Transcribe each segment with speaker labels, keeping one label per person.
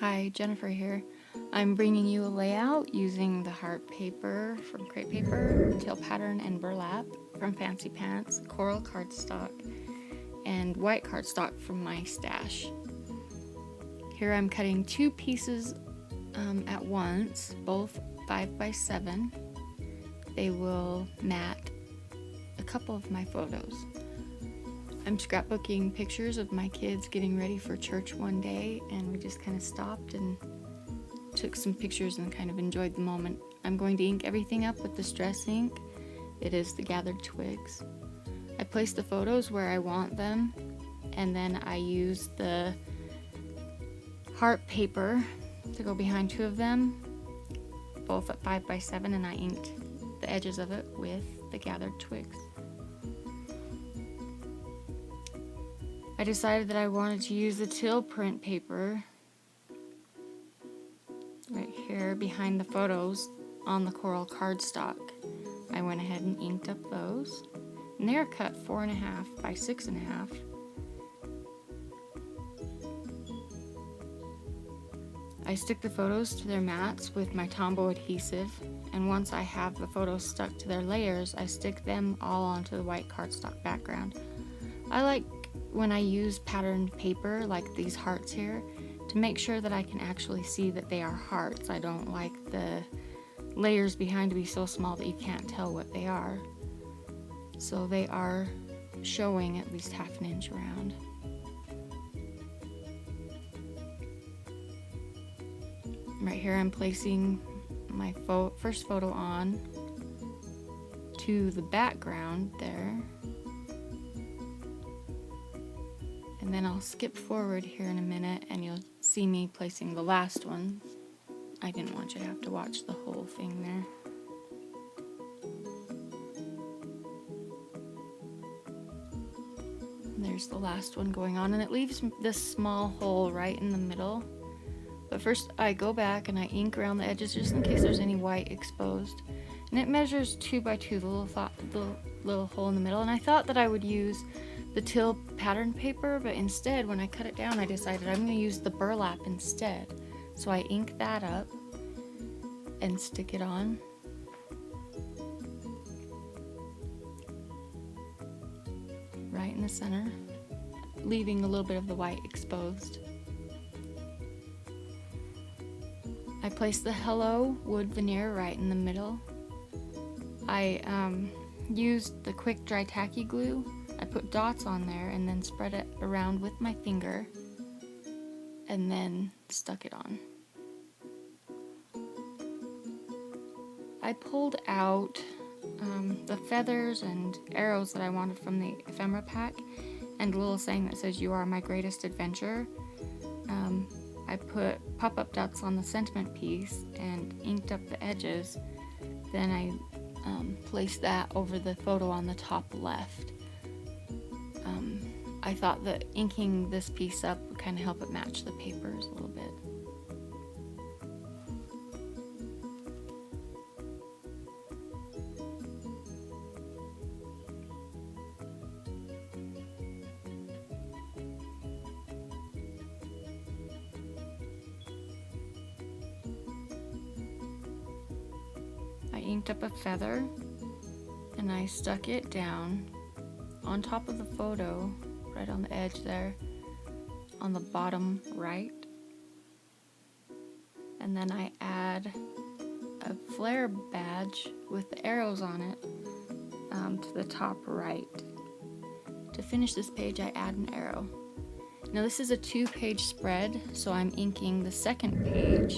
Speaker 1: Hi, Jennifer here. I'm bringing you a layout using the heart paper from Crate Paper, tail pattern and burlap from Fancy Pants, coral cardstock, and white cardstock from my stash. Here I'm cutting two pieces at once, both 5x7. They will mat a couple of my photos. I'm scrapbooking pictures of my kids getting ready for church one day, and we just kind of stopped and took some pictures and kind of enjoyed the moment. I'm going to ink everything up with distress ink. It is the Gathered Twigs. I place the photos where I want them, and then I use the heart paper to go behind two of them, both at 5x7, and I inked the edges of it with the Gathered Twigs. I decided that I wanted to use the teal print paper right here behind the photos on the coral cardstock. I went ahead and inked up those, and they're cut 4.5 by 6.5. I stick the photos to their mats with my Tombow adhesive, and once I have the photos stuck to their layers, I stick them all onto the white cardstock background. I like when I use patterned paper like these hearts here to make sure that I can actually see that they are hearts. I don't like the layers behind to be so small that you can't tell what they are. So they are showing at least half an inch around. Right here I'm placing my first photo on to the background there. And then I'll skip forward here in a minute and you'll see me placing the last one. I didn't want you to have to watch the whole thing there. And there's the last one going on, and it leaves this small hole right in the middle. But first I go back and I ink around the edges just in case there's any white exposed. And it measures 2x2, the little hole in the middle. And I thought that I would use the teal pattern paper, but instead when I cut it down I decided I'm going to use the burlap instead. So I ink that up and stick it on. Right in the center, leaving a little bit of the white exposed. I place the Hello wood veneer right in the middle. I used the quick dry tacky glue. I put dots on there and then spread it around with my finger and then stuck it on. I pulled out the feathers and arrows that I wanted from the ephemera pack and a little saying that says, "You are my greatest adventure." I put pop-up dots on the sentiment piece and inked up the edges. Then I placed that over the photo on the top left. I thought that inking this piece up would kind of help it match the papers a little bit. I inked up a feather and I stuck it down on top of the photo, right on the edge there, on the bottom right. And then I add a flare badge with the arrows on it to the top right. To finish this page, I add an arrow. Now this is a 2-page spread, so I'm inking the second page,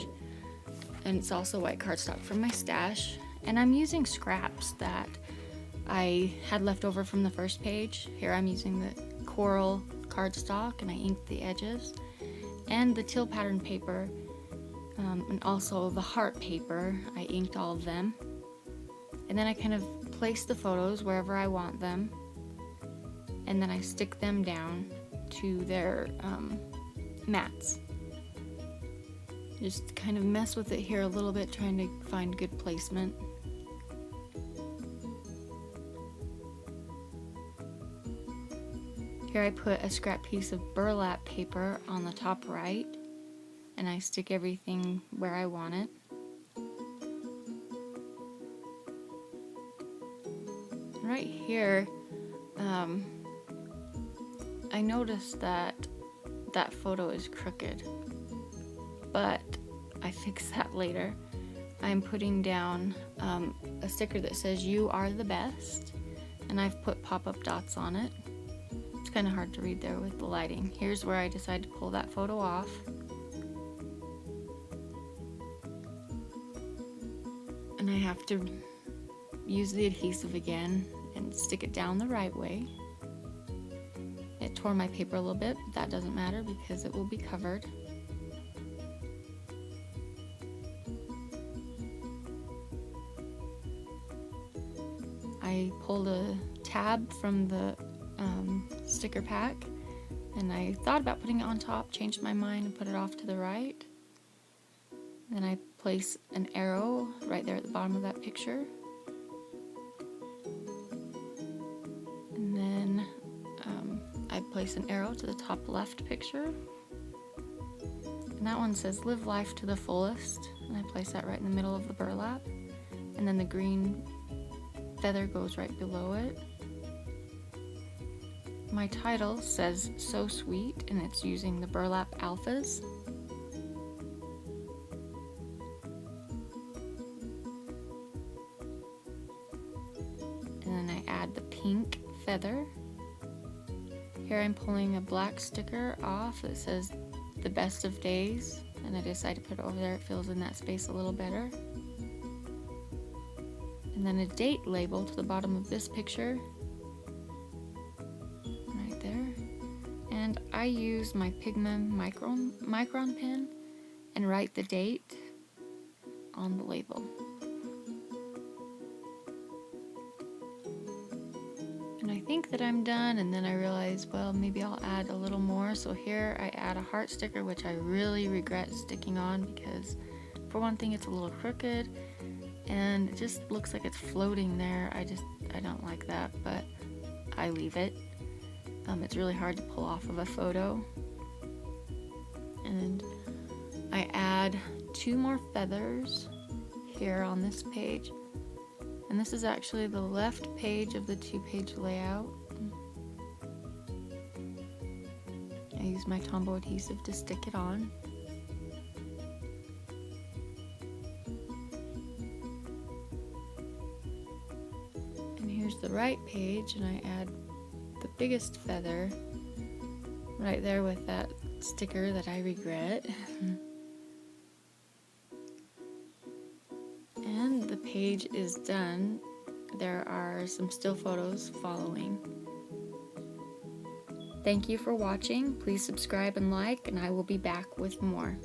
Speaker 1: and it's also white cardstock from my stash. And I'm using scraps that I had left over from the first page. Here I'm using the coral cardstock and I inked the edges, and the teal pattern paper, and also the heart paper. I inked all of them. And then I kind of place the photos wherever I want them, and then I stick them down to their mats. Just kind of mess with it here a little bit, trying to find good placement. Here I put a scrap piece of burlap paper on the top right, and I stick everything where I want it. Right here, I noticed that that photo is crooked, but I fix that later. I'm putting down a sticker that says "You are the best," and I've put pop-up dots on it. It's kind of hard to read there with the lighting. Here's where I decide to pull that photo off. And I have to use the adhesive again and stick it down the right way. It tore my paper a little bit, but that doesn't matter because it will be covered. I pulled a tab from the sticker pack, and I thought about putting it on top, changed my mind and put it off to the right. Then I place an arrow right there at the bottom of that picture. And then I place an arrow to the top left picture. And that one says "Live life to the fullest." And I place that right in the middle of the burlap. And then the green feather goes right below it. My title says "So Sweet," and it's using the burlap alphas. And then I add the pink feather. Here I'm pulling a black sticker off that says "The Best of Days," and I decide to put it over there. It fills in that space a little better. And then a date label to the bottom of this picture, right there. And I use my Pigma micron pen and write the date on the label. And I think that I'm done, and then I realize, well, maybe I'll add a little more. So here I add a heart sticker, which I really regret sticking on because, for one thing, it's a little crooked and it just looks like it's floating there. I don't like that, but I leave it. It's really hard to pull off of a photo. And I add 2 more feathers here on this page. And this is actually the left page of the 2-page layout. I use my Tombow adhesive to stick it on. And here's the right page, and I add the biggest feather right there with that sticker that I regret. And the page is done. There are some still photos following. Thank you for watching. Please subscribe and like, and I will be back with more.